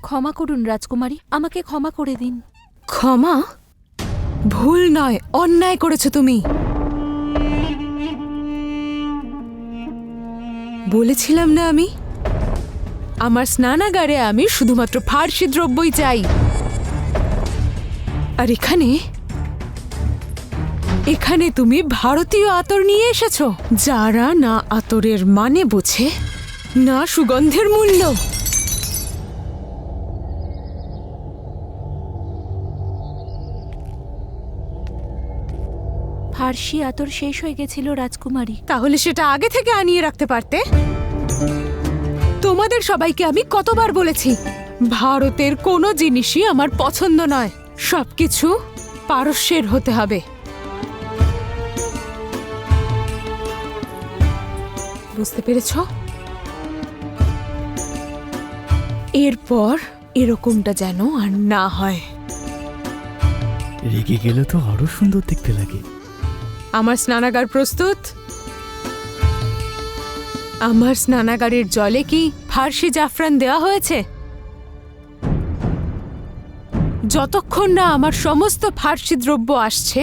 ক্ষমা করুন রাজকুমারী, আমাকে ক্ষমা করে দিন। ক্ষমা? ভুল নয়, অন্যায় করেছো তুমি। বলেছিলাম না আমি, আমার স্নানাগারে আমি শুধুমাত্র ফার্সি দ্রব্যই চাই। আর এখানে এখানে তুমি ভারতীয় আতর নিয়ে এসেছো, যারা না আতরের মানে বোঝে, না সুগন্ধের মূল্য। ফার্সি আতর শেষ হয়ে গেছিল রাজকুমারী। তাহলে সেটা আগে থেকে আনিয়ে রাখতে পারতে। তোমাদের সবাইকে আমি কতবার বলেছি, ভারতের কোনো জিনিসই আমার পছন্দ নয়, সবকিছু পারস্যের হতে হবে। বুঝতে পেরেছ? এরপর এরকমটা যেন আর না হয়। রেগে গেলে তো আরো সুন্দর দেখতে লাগে। আমার স্নানাগার প্রস্তুত। আমার স্নানাগারের জলে কি ফার্সি জাফরান দেওয়া হয়েছে? যতক্ষণ না আমার সমস্ত ফার্সি দ্রব্য আসছে,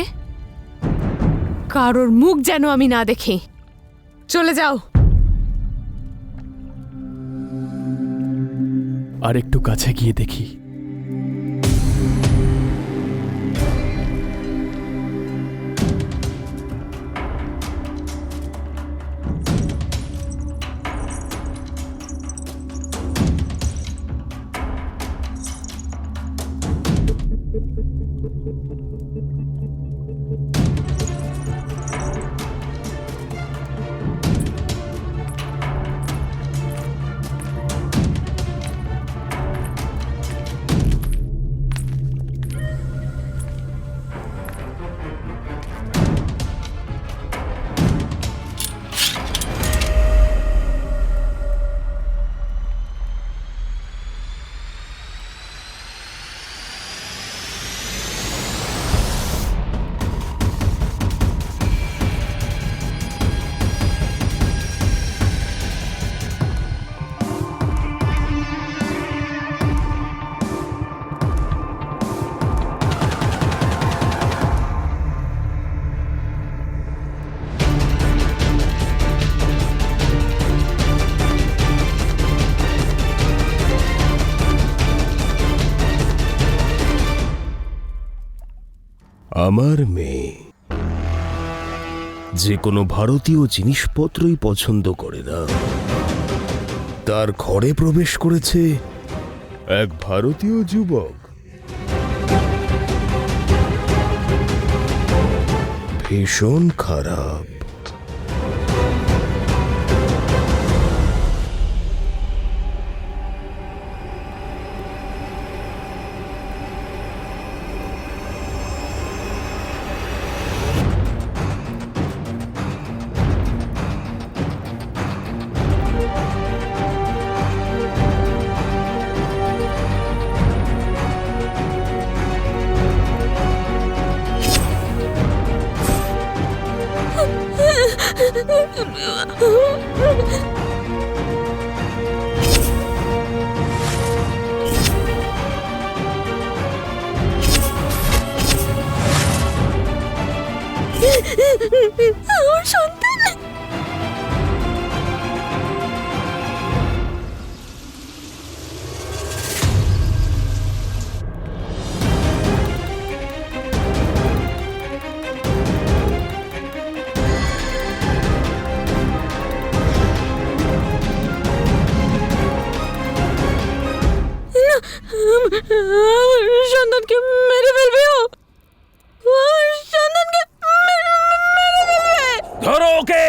কারোর মুখ যেন আমি না দেখি। চলে যাও। আর একটু কাছে গিয়ে দেখি। আমার মেয়ে যে কোনো ভারতীয় জিনিসপত্রই পছন্দ করে না, তার ঘরে প্রবেশ করেছে এক ভারতীয় যুবক। ভীষণ খারাপ। আমার সন্তান। আমার সন্তানকে মেরে ফেলবে ও। আমার সন্তানকে মেরে ফেলবে। ধরো ওকে।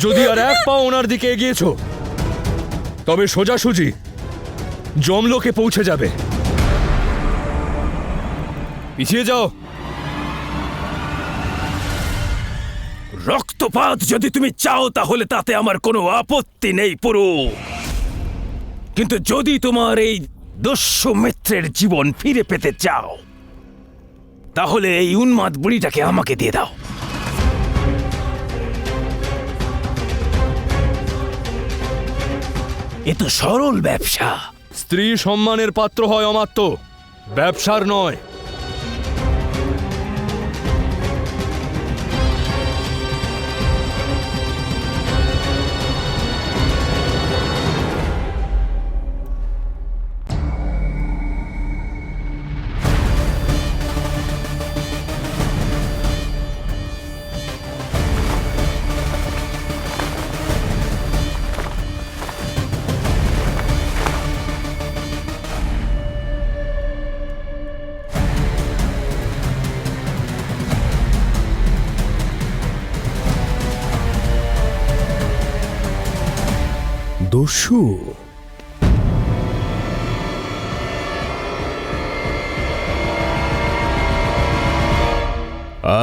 যদি আর এক পা ওনার দিকে এগিয়েছো, তবে সোজাসুজি জমলোকে পৌঁছে যাবে। পিছিয়ে যাও। রক্তপাত যদি তুমি চাও তাহলে তাতে আমার কোনো আপত্তি নেই পুরু, কিন্তু যদি তোমার এই দস্যু মিত্রের জীবন ফিরে পেতে চাও তাহলে এই উন্মাদ বুড়িটাকে আমাকে দিয়ে দাও। এ তো সরল ব্যবসা। স্ত্রী সম্মানের পাত্র হয় অমাত্য, ব্যবসার নয়। দস্যু,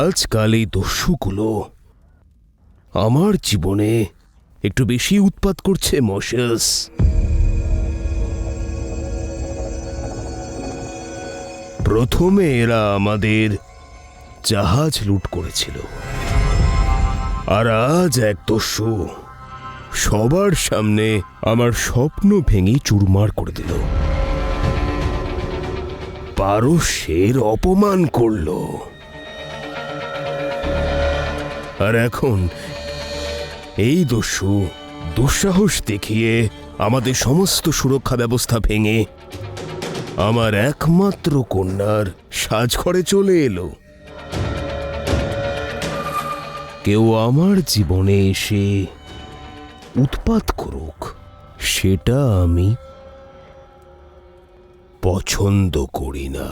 আজকাল এই দস্যুগুলো আমার জীবনে একটু বেশি উৎপাত করছে মশাস। প্রথমে এরা আমাদের জাহাজ লুট করেছিল, আর আজ এক দস্যু সবার সামনে আমার স্বপ্ন ভেঙে চুরমার করে দিল। পারস্যের অপমান করল, আর এখন এই দস্যু দুঃসাহস দেখিয়ে আমাদের সমস্ত সুরক্ষা ব্যবস্থা ভেঙে আমার একমাত্র কন্যার সাজঘরে চলে এলো। কেউ আমার জীবনে এসে উৎপাত করুক, সেটা আমি পছন্দ করি না।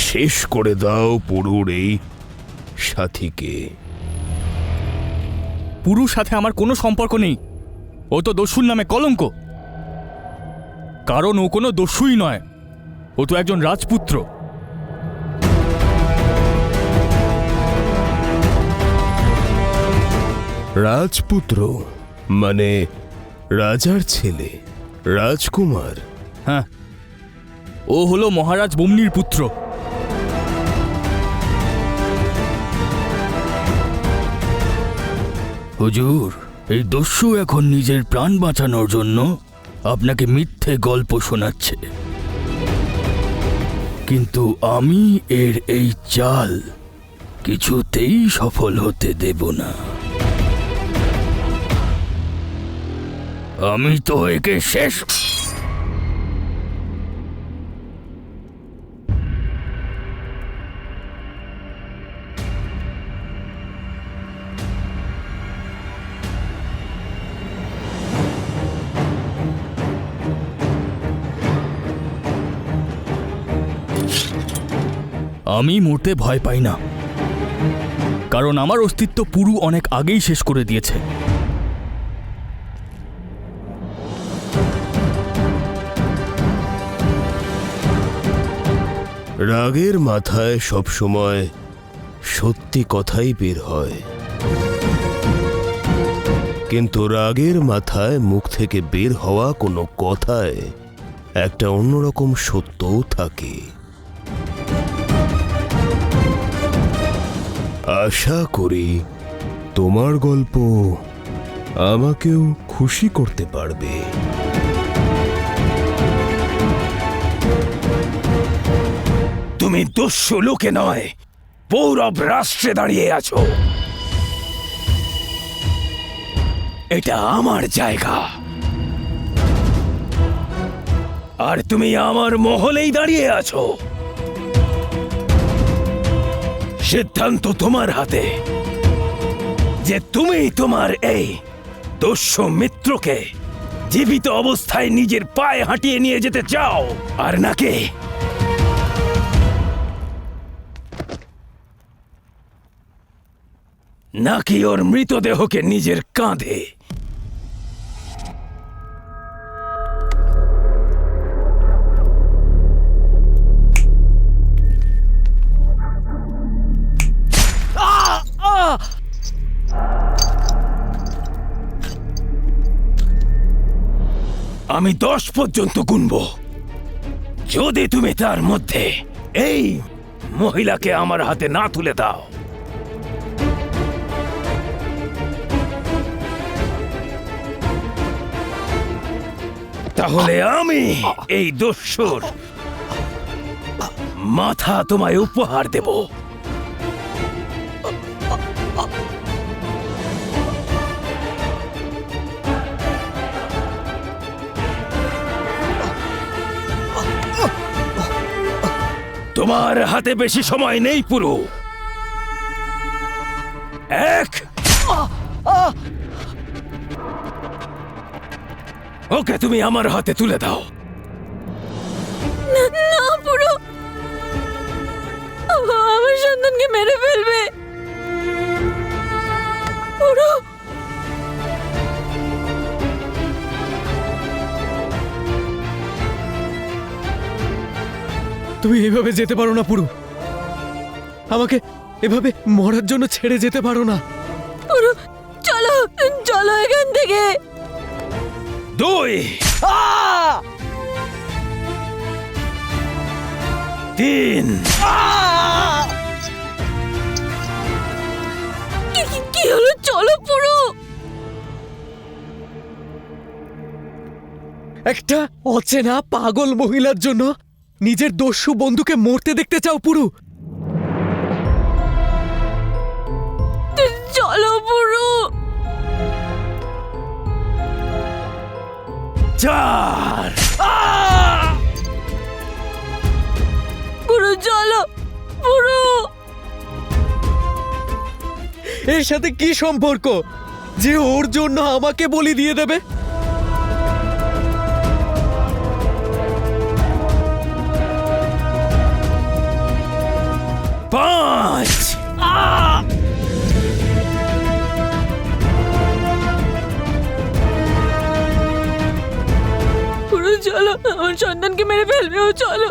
শেষ করে দাও পুরুর এই সাথীকে। পুরুর সাথে আমার কোনো সম্পর্ক নেই। ও তো দস্যুর নামে কলঙ্ক। কারণ ও কোনো দস্যুই নয়, ও তো একজন রাজপুত্র। রাজপুত্র মানে রাজার ছেলে, রাজকুমার? হ্যাঁ, ও হলো মহারাজ বম্নির পুত্র। হুজুর, এই দস্যু এখন নিজের প্রাণ বাঁচানোর জন্য আপনাকে মিথ্যে গল্প শোনাচ্ছে, কিন্তু আমি এর এই চাল কিছুতেই সফল হতে দেব না। আমি তো একে শেষ। আমি মরতে ভয় পাই না, কারণ আমার অস্তিত্ব পুরু অনেক আগেই শেষ করে দিয়েছে। রাগের মাথায় সবসময় সত্যি কথাই বের হয়, কিন্তু রাগের মাথায় মুখ থেকে বের হওয়া কোনো কথায় একটা অন্যরকম সত্যও থাকে। আশা করি তোমার গল্প আমাকেও খুশি করতে পারবে। তুমি দস্যু লোকে নয়, পৌরব রাষ্ট্রে দাঁড়িয়ে আছো। এটা আমার জায়গা, আর তুমি আমার মহলেই দাঁড়িয়ে আছো। সিদ্ধান্ত তোমার হাতে যে তুমি তোমার এই দস্যু মিত্রকে জীবিত অবস্থায় নিজের পায়ে হাঁটিয়ে নিয়ে যেতে চাও, আর নাকি ওর মৃতদেহকে নিজের কাঁধে। আমি 10 পর্যন্ত গুনব। যদি তুমি তার মধ্যে এই মহিলাকে আমার হাতে না তুলে দাও, তাহলে আমি এই দস্যুর মাথা তোমায় উপহার দেব। তোমার হাতে বেশি সময় নেই পুরু। এক, ওকে তুমি আমার হাতে তুলে দাও। না পুরো, আমার সন্তানকে মেরে ফেলবে। পুরো, তুমি এভাবে যেতে পারো না পুরু। আমাকে এভাবে মরার জন্য ছেড়ে যেতে পারো না। পুরো, চলো চলো এখান থেকে। দুই, তিন, কি হলো? চলো পুরো। একটা অচেনা পাগল মহিলার জন্য নিজের দস্যু বন্ধুকে মরতে দেখতে চাও পুরু? চলো পুরো। চার, পুরো চলো পুরো। এর সাথে কি সম্পর্ক যে ওর জন্য আমাকে বলি দিয়ে দেবে? পাঁচ, পুরো চলো, আমার সন্তানকে মেরে ফেলবে ও। চলো।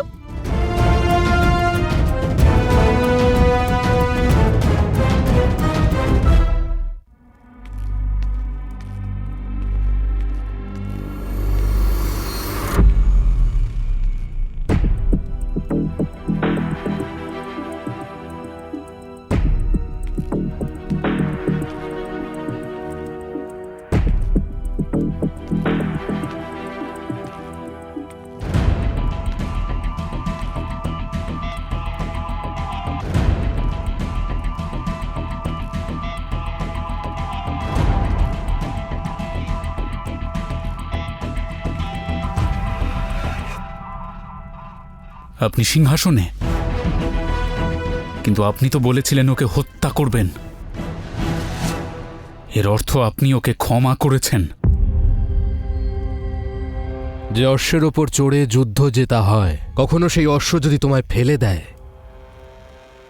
আপনি সিংহাসনে, কিন্তু আপনি তো বলেছিলেন ওকে হত্যা করবেন। এর অর্থ আপনি ওকে ক্ষমা করেছেন। যে অশ্বের ওপর চড়ে যুদ্ধ জেতা হয়, কখনো সেই অশ্ব যদি তোমায় ফেলে দেয়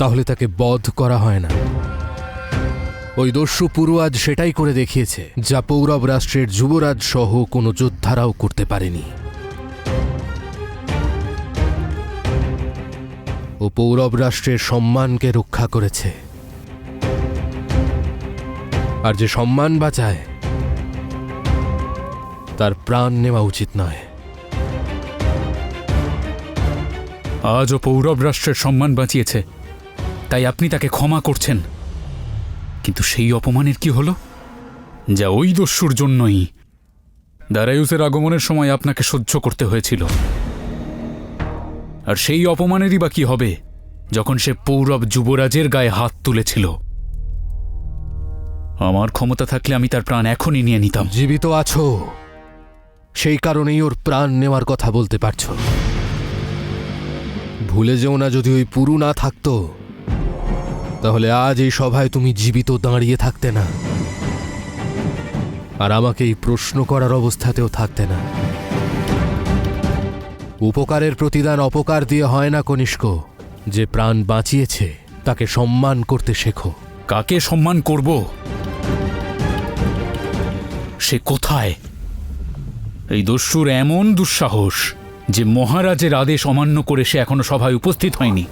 তাহলে তাকে বধ করা হয় না। ওই দস্যু পুরু আজ সেটাই করে দেখিয়েছে, যা পৌরব রাষ্ট্রের যুবরাজ সহ কোনো যোদ্ধারাও করতে পারেনি। ও পৌরব রাষ্ট্রের সম্মানকে রক্ষা করেছে, আর যে সম্মান বাঁচায় তার প্রাণ নেওয়া উচিত নয়। আজও পৌরব রাষ্ট্রের সম্মান বাঁচিয়েছে, তাই আপনি তাকে ক্ষমা করছেন। কিন্তু সেই অপমানের কি হলো, যা ওই দস্যুর জন্যই দারায়ুসের আগমনের সময় আপনাকে সহ্য করতে হয়েছিল? আর সেই অপমানেরই বা কি হবে যখন সে পৌরব যুবরাজের গায়ে হাত তুলেছিল? আমার ক্ষমতা থাকলে আমি তার প্রাণ এখনই নিয়ে নিতাম। জীবিত আছো, সেই কারণেই ওর প্রাণ নেওয়ার কথা বলতে পারছো। ভুলে যেও না, যদি ওই পুরু না থাকতো তাহলে আজ এই সভায় তুমি জীবিত দাঁড়িয়ে থাকতে না, আর আমাকে এই প্রশ্ন করার অবস্থাতেও থাকতে না। উপকারের প্রতিদান অপকার দিয়ে হয় না কনিষ্ক। যে প্রাণ বাঁচিয়েছে তাকে সম্মান করতে শেখো। কাকে সম্মান করব? সে কোথায়? এই দস্যুর এমন দুঃসাহস যে মহারাজের আদেশ অমান্য করে সে এখনো সভায় উপস্থিত হয়নি।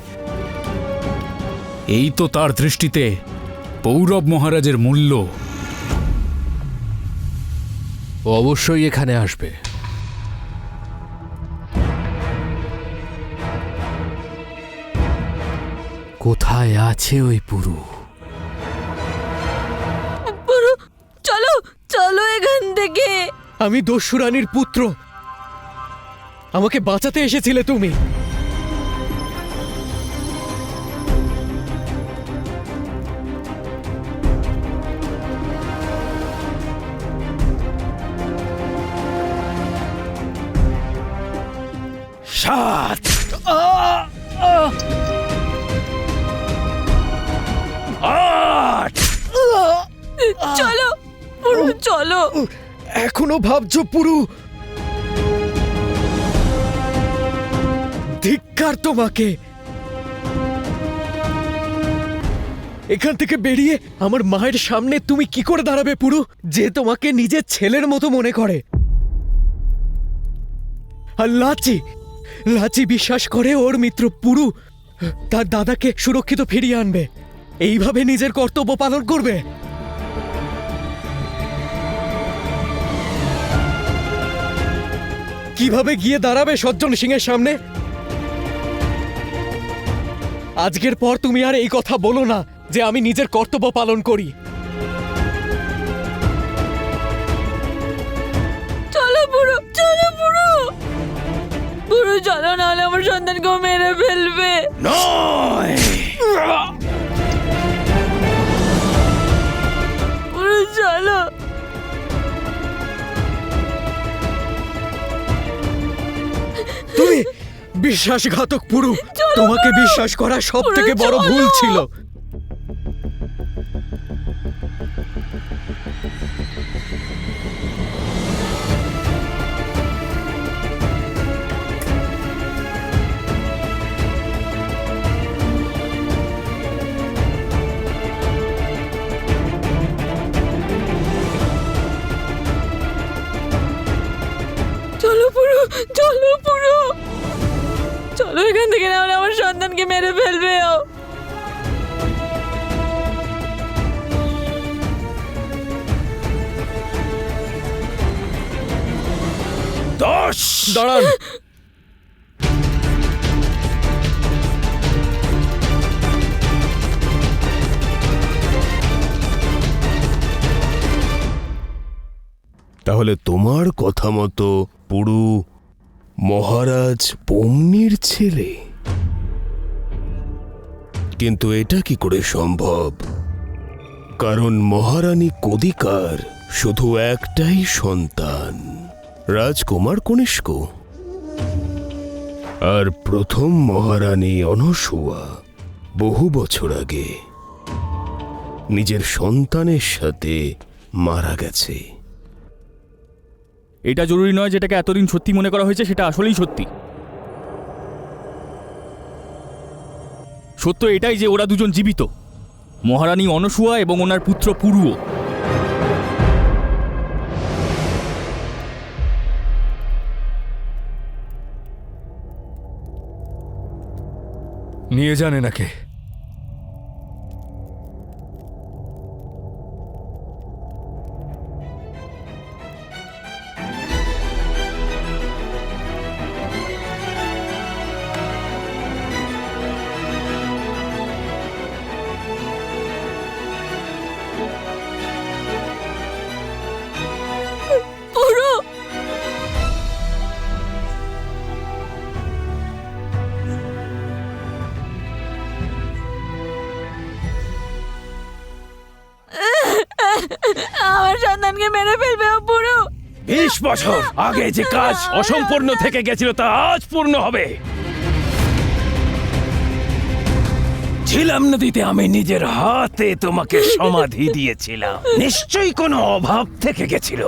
এই তো তার দৃষ্টিতে পৌরব মহারাজের মূল্য। ও অবশ্যই এখানে আসবে। কোথায় আছে ওই পুরু? পুরু চলো চলো এখান থেকে। আমি দস্যু রানীর পুত্র, আমাকে বাঁচাতে এসেছিলে তুমি। সাত, আট, চলো পুরু চলো। এখনো ভাবছো পুরু? ধিক্কার তোমাকে। এখান থেকে বেরিয়ে আমার মায়ের সামনে তুমি কি করে দাঁড়াবে পুরু, যে তোমাকে নিজের ছেলের মতো মনে করে? আর লাচি লাচি বিশ্বাস করে ওর মিত্র পুরু তার দাদাকে সুরক্ষিত ফিরিয়ে আনবে, এইভাবে নিজের কর্তব্য পালন করবে? কিভাবে গিয়ে দাঁড়াবে সজ্জন সিং এর সামনে? আজকের পর তুমি আর এই কথা বলো না যে আমি নিজের কর্তব্য পালন করি। চলো পুরু চলো পুরু। পুরু চলো, নাহলে আমার সন্তানকেও মেরে ফেলবে। নয়, পুরু চলো। তুমি বিশ্বাসঘাতক পুরু, তোমাকে বিশ্বাস করা সব থেকে বড় ভুল ছিল। চলো পুরু চলো পুরু। চলো এখান থেকে, নাহলে আমার সন্তানকে মেরে ফেলবে ও। দশ, দাঁড়ান, তাহলে তোমার কথা মতো পুরু মহারাজ পম্নির ছেলে? কিন্তু এটা কি করে সম্ভব? কারণ মহারানী কদিকার শুধু একটাই সন্তান, রাজকুমার কনিষ্ক। আর প্রথম মহারানী অনসুয়া বহু বছর আগে নিজের সন্তানের সাথে মারা গেছে। এটা জরুরি নয় যেটাকে এতদিন সত্যি মনে করা হয়েছে সেটা আসলেই সত্যি। সত্য এটাই যে ওরা দুজন জীবিত, মহারানী অনসুয়া এবং ওনার পুত্র পুরুও। নিয়ে যান এনাকে। পুরু আমার সন্তানকে মেরে ফেলবে ও পুরু। 20 বছর আগে যে কাজ অসম্পূর্ণ থেকে গেছিল তা আজ পূর্ণ হবে। ছিলাম নদীতে, আমি নিজের হাতে তোমাকে সমাধি দিয়েছিলাম। নিশ্চয়ই কোনো অভাব থেকে গেছিল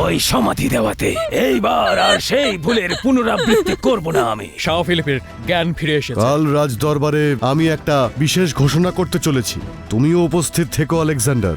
ওই সমাধি দেওয়াতে। এইবার আর সেই ভুলের পুনরাবৃত্তি করব না আমি। শাহ ফিলিপের জ্ঞান ফিরে এসেছে। কাল রাজ দরবারে আমি একটা বিশেষ ঘোষণা করতে চলেছি, তুমিও উপস্থিত থেকো আলেকজান্ডার।